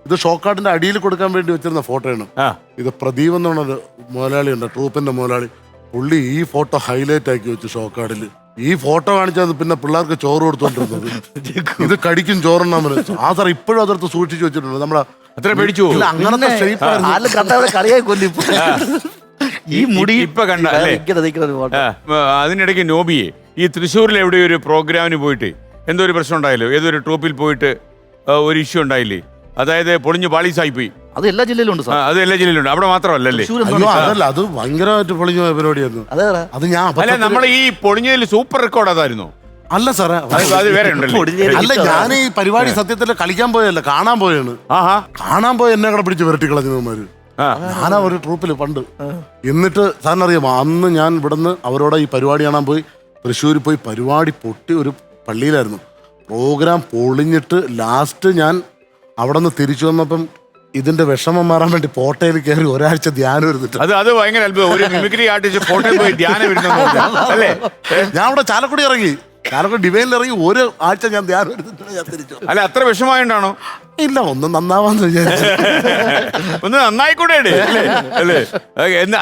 ഇത് ഷോക്കാർഡിന്റെ അടിയിൽ കൊടുക്കാൻ വേണ്ടി വെച്ചിരുന്ന ഫോട്ടോയാണ്. ഇത് പ്രദീപ് എന്ന് പറഞ്ഞൊരു മുതലാളി ഉണ്ട്, ട്രൂപ്പിന്റെ മുതലാളി. പുള്ളി ഈ ഫോട്ടോ ഹൈലൈറ്റ് ആക്കി വെച്ചു ഷോക്കാർഡിൽ. ഈ ഫോട്ടോ കാണിച്ചാൽ പിന്നെ പിള്ളേർക്ക് ചോറ് കൊടുത്തോണ്ടിരുന്നത്. ഇത് കടിക്കും ചോറെണ്ണാൻ ആ സാർ ഇപ്പോഴും അതെടുത്ത് സൂക്ഷിച്ചു വെച്ചിട്ടുണ്ട്. നമ്മളെ അത്ര പേടിച്ചു അങ്ങനത്തെ ഈ മുടി ഇപ്പൊ കണ്ട അതിനിടയ്ക്ക് നോബിയെ ഈ തൃശ്ശൂരിൽ എവിടെ ഒരു പ്രോഗ്രാമിന് പോയിട്ട് എന്തോ ഒരു പ്രശ്നം ഉണ്ടായല്ലോ, ഏതൊരു ട്രൂപ്പിൽ പോയിട്ട് ഒരു ഇഷ്യൂ ഉണ്ടായില്ലേ, അതായത് പൊളിഞ്ഞു പാളീസായി പോയി. അത് എല്ലാ ജില്ലയിലും ഉണ്ട്. അത് എല്ലാ ജില്ലയിലും ഉണ്ട്, അവിടെ മാത്രമല്ലല്ലേ? അതല്ല, അത് ഭയങ്കരമായിട്ട് പൊളിഞ്ഞ പരിപാടിയായിരുന്നു. അത് ഞാൻ അല്ല, നമ്മൾ ഈ പൊളിഞ്ഞതിൽ സൂപ്പർ റെക്കോർഡ് അതായിരുന്നോ? അല്ല സാറേ, അത് വേറെ ഉണ്ടല്ലോ. അല്ല, ഞാൻ ഈ പരിപാടി സത്യത്തിൽ കളിക്കാൻ പോയല്ല, കാണാൻ പോയാണ്. കാണാൻ പോയി എന്നെ കൂടെ പിടിച്ച് വിരട്ടി കളഞ്ഞവന്മാര്. ഞാനാ ഒരു ട്രൂപ്പില് പണ്ട്. എന്നിട്ട് സാറിനറിയാമോ, അന്ന് ഞാൻ ഇവിടുന്ന് അവരോട് ഈ പരിപാടി കാണാൻ പോയി. തൃശ്ശൂർ പോയി പരിപാടി പൊട്ടി ഒരു പള്ളിയിലായിരുന്നു. പ്രോഗ്രാം പൊളിഞ്ഞിട്ട് ലാസ്റ്റ് ഞാൻ അവിടെ നിന്ന് തിരിച്ചു വന്നപ്പം ഇതിന്റെ വിഷമം മാറാൻ വേണ്ടി പോട്ടയിൽ കയറി ഒരാഴ്ച ധ്യാനം ഇരുന്നിട്ട്. അത് ഭയങ്കര അത്ഭുതം. ഒരു മിമിക്രി ആർട്ടിസ്റ്റ് പോട്ടയിൽ പോയി ധ്യാനം ഇരുന്നു അല്ലേ? ഞാൻ അവിടെ ചാലക്കുടി ഇറങ്ങി, ചാലക്കുടി ഡിവൈനിൽ ഇറങ്ങി ഒരു ആഴ്ച ഞാൻ ധ്യാനം എടുത്തിട്ട് ഞാൻ തിരിച്ചു. അല്ല, അത്ര വിഷമമായിട്ടാണോ? ഇല്ല, ഒന്ന് നന്നാവാന്ന് വിചാരിച്ചു. ഒന്ന് നന്നായിക്കൂടെ അല്ലേ?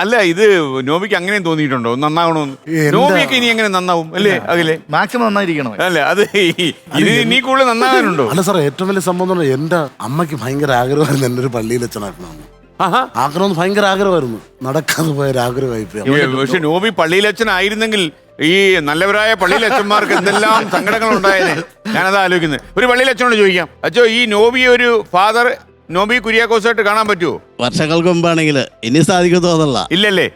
അല്ല, ഇത് നോബിക്ക് അങ്ങനെയും തോന്നിയിട്ടുണ്ടോ ഒന്ന് നന്നാവണമെന്ന്? നോബിയൊക്കെ ഇനി എങ്ങനെ നന്നാവും അല്ലേ? അതിലെ മാക്സിമം നന്നായിരിക്കണം അല്ലേ? അത് ഇത് നീ കൂടുതൽ നന്നാകാനുണ്ടോ? അല്ല സാർ, ഏറ്റവും വലിയ സംഭവം എന്റെ അമ്മയ്ക്ക് ഭയങ്കര ആഗ്രഹമായിരുന്നു എന്നെ ഒരു പള്ളിയിൽ അച്ഛനാക്കണമെന്ന്. ആഗ്രഹം ഭയങ്കര ആഗ്രഹമായിരുന്നു, നടക്കാതെ പോയൊരാഗ്രഹമായി പോയി. പക്ഷെ നോബി പള്ളിയിലച്ഛനായിരുന്നെങ്കിൽ ഈ നല്ലവരായ പള്ളിയിലച്ഛന്മാർക്ക് എന്തെല്ലാം സങ്കടങ്ങൾ ഉണ്ടായത് ഞാനത് ആലോചിക്കുന്നത്. ഒരു പള്ളിയിലച്ഛനോട് ചോദിക്കാം, അച്ഛോ ഈ നോബി ഒരു ഫാദർ നോബി കുര്യാക്കോസായിട്ട് കാണാൻ പറ്റുമോ? വർഷങ്ങൾക്ക് മുമ്പാണെങ്കിൽ ഇനി സാധിക്കും തോന്നല്ല. ഇല്ലല്ലേ?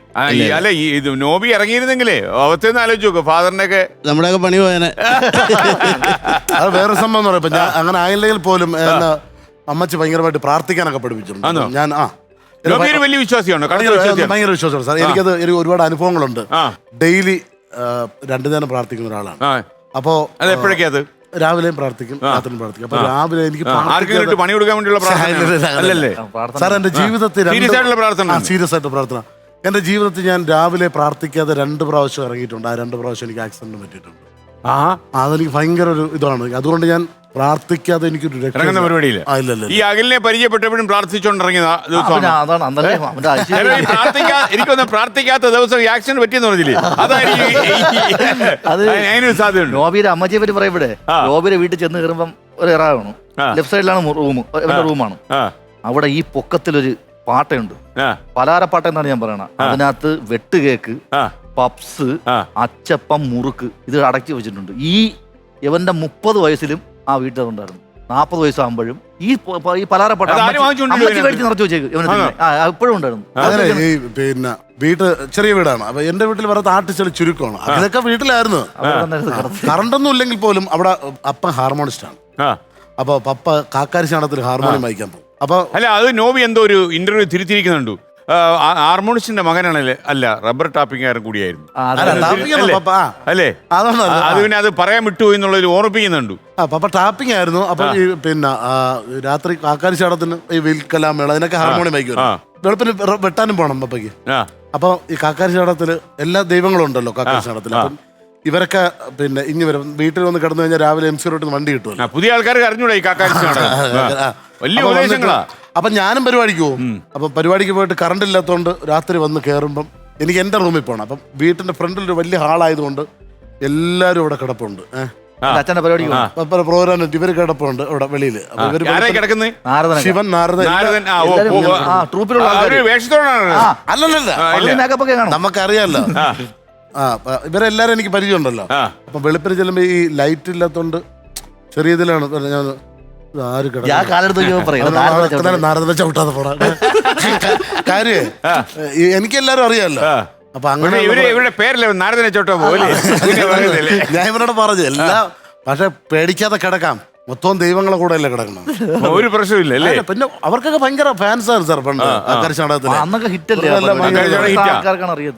അല്ല, ഇത് നോബി ഇറങ്ങിയിരുന്നെങ്കിലേ അവസ്ഥയൊന്നും ആലോചിച്ച് നോക്കും, ഫാദറിന്റെ ഒക്കെ നമ്മുടെയൊക്കെ പണി പോയനെ. അത് വേറെ സംഭവം എന്ന് പറയുമ്പോ ഞാൻ അങ്ങനെ ആയില്ലെങ്കിൽ പോലും അമ്മച്ചി ഭയങ്കരമായിട്ട് പ്രാർത്ഥിക്കാനൊക്കെ പഠിപ്പിച്ചിട്ടുണ്ട്. ഞാൻ വലിയ വിശ്വാസിയാണോ? ഭയങ്കര വിശ്വാസമാണ് സാർ. എനിക്കത് ഒരുപാട് അനുഭവങ്ങളുണ്ട്. ഡെയിലി 2 നേരം പ്രാർത്ഥിക്കുന്ന ഒരാളാണ്. അപ്പോ എപ്പോഴൊക്കെ അത് രാവിലെയും പ്രാർത്ഥിക്കും, രാത്രിയും പ്രാർത്ഥിക്കും. അപ്പൊ രാവിലെ എനിക്ക് പണി കൊടുക്കാൻ വേണ്ടിയുള്ള സാർ എന്റെ ജീവിതത്തിൽ സീരിയസ് ആയിട്ട് പ്രാർത്ഥന. എന്റെ ജീവിതത്തിൽ ഞാൻ രാവിലെ പ്രാർത്ഥിക്കാതെ 2 പ്രാവശ്യം ഇറങ്ങിയിട്ടുണ്ട്. ആ 2 പ്രാവശ്യം എനിക്ക് ആക്സിഡന്റ് പറ്റിയിട്ടുണ്ട്. അതെനിക്ക് ഭയങ്കര ഒരു ഇതാണ്. അതുകൊണ്ട് ഞാൻ പ്രാർത്ഥിക്കാതെ എനിക്കൊരു പരിപാടിയില്ല. ഈ അഖിലിനെ പരിചയപ്പെട്ടപ്പോഴും പ്രാർത്ഥിച്ചോണ്ടിറങ്ങിയ എനിക്കൊന്ന് പ്രാർത്ഥിക്കാത്ത ദിവസം ആക്സിഡന്റ് പറ്റിയെന്ന് പറഞ്ഞില്ലേ? അതായിരിക്കും സാധ്യത. നോബിയുടെ അമ്മച്ചിയെ പറ്റി പറയുമ്പോഴേ, നോബിയുടെ വീട്ടിൽ ചെന്ന് കയറുമ്പം ഒരു ഇറാവണം. ലെഫ്റ്റ് സൈഡിലാണ് റൂമാണ്. അവിടെ ഈ പൊക്കത്തിലൊരു പാട്ടയുണ്ട്, പലഹാരപ്പാട്ട എന്നാണ് ഞാൻ പറയണത്. അതിനകത്ത് വെട്ടുകേക്ക്, പപ്സ്, അച്ചപ്പം, മുറുക്ക് ഇത് അടക്കി വെച്ചിട്ടുണ്ട്. ഇവന്റെ 30 വയസ്സിലും ആ വീട്ടിൽ ഉണ്ടായിരുന്നു. 40 വയസ്സാകുമ്പോഴും ഈ പലഹാരപ്പാട്ട നിറച്ചു വെച്ചേക്ക് ഇപ്പോഴും ഉണ്ടായിരുന്നു. പിന്നെ വീട് ചെറിയ വീടാണ്. അപ്പൊ എന്റെ വീട്ടിൽ വേറെ താട്ടിച്ചെളി ചുരുക്കമാണ്. അതൊക്കെ വീട്ടിലായിരുന്നു. കറണ്ടൊന്നും ഇല്ലെങ്കിൽ പോലും അവിടെ അപ്പൻ ഹാർമോണിസ്റ്റ് ആണ്. അപ്പൊ പപ്പ കാക്കാരിശാണത്തിൽ ഹാർമോണിയം വായിക്കാൻ പോകും. അപ്പൊ അല്ല, അത് നോബി എന്തോ ഒരു ഇന്റർവ്യൂ തിരുത്തിയിരിക്കുന്നുണ്ടോ? ഹാർമോണിസ്റ്റിന്റെ മകനാണല്ലേ? അല്ല, റബ്ബർ ടാപ്പിംഗുകാരൻ കൂടിയായിരുന്നു അല്ലേ? അത് പിന്നെ അത് പറയാൻ വിട്ടു എന്നുള്ളതിൽ ഓർപ്പിക്കുന്നുണ്ട്. പപ്പ ടാപ്പിംഗ് ആയിരുന്നു. അപ്പൊ ഈ പിന്നെ രാത്രി കാക്കാരിശാടത്തിന് ഈ വിൽക്കലാമേള അതിനൊക്കെ ഹാർമോണിയം വായിക്കും. വെളുപ്പിന് വെട്ടാനും പോണം പപ്പയ്ക്ക്. അപ്പൊ ഈ കാക്കാരിശാടത്തില് എല്ലാ ദൈവങ്ങളും ഉണ്ടല്ലോ കാക്കാരിശാടത്തിൽ. അപ്പം ഇവരൊക്കെ പിന്നെ ഇനി വരും വീട്ടിൽ വന്ന് കിടന്നു കഴിഞ്ഞാൽ രാവിലെ MC റോട്ടിൽ വണ്ടി കിട്ടുമല്ലോ. പുതിയ ആൾക്കാർക്ക് അറിഞ്ഞൂടാ ഈ കാക്കാരിശാടം. വലിയ ഉപദേശങ്ങളാ. അപ്പൊ ഞാനും പരിപാടിക്ക് പോകും. അപ്പൊ പരിപാടിക്ക് പോയിട്ട് കറണ്ട് ഇല്ലാത്തതുകൊണ്ട് രാത്രി വന്ന് കയറുമ്പം എനിക്ക് എന്റെ റൂമിൽ പോകണം. അപ്പം വീട്ടിന്റെ ഫ്രണ്ടിൽ ഒരു വലിയ ഹാളായതുകൊണ്ട് എല്ലാരും ഇവിടെ കിടപ്പുണ്ട്. അച്ഛന്റെ പരിപാടി പ്രോഗ്രാം ഇവര് കിടപ്പുണ്ട് ഇവിടെ വെളിയില്. ശിവൻ, നാരദൻ, അല്ലല്ല നമുക്കറിയാലോ. ഇവരെല്ലാരും എനിക്ക് പരിചയമുണ്ടല്ലോ. അപ്പൊ വെളുപ്പിന് ചെല്ലുമ്പോ ഈ ലൈറ്റ് ഇല്ലാത്തോണ്ട് ചെറിയ ഇതിലാണ് ഞാൻ നാരദനെ ചവിട്ടാതെ പോടാ കാര്യേ. എനിക്കെല്ലാരും അറിയാമല്ലോ. അപ്പൊ അങ്ങനെ ഇവരുടെ പേരല്ലേ നാരദനെ ചവിട്ടാ പോലെ ഞാൻ ഇവരോട് പറഞ്ഞു എല്ലാം. പക്ഷെ പേടിക്കാതെ കിടക്കാം, മൊത്തം ദൈവങ്ങളെ കൂടെ അല്ലേ കിടക്കണം, ഒരു പ്രശ്നമില്ല. പിന്നെ അവർക്കൊക്കെ ഭയങ്കര ഫാൻസാണ് സാർ പണ്ട് ആകാശനാടകത്തിന്. അന്നൊക്കെ ഹിറ്റല്ലേ, അറിയാം.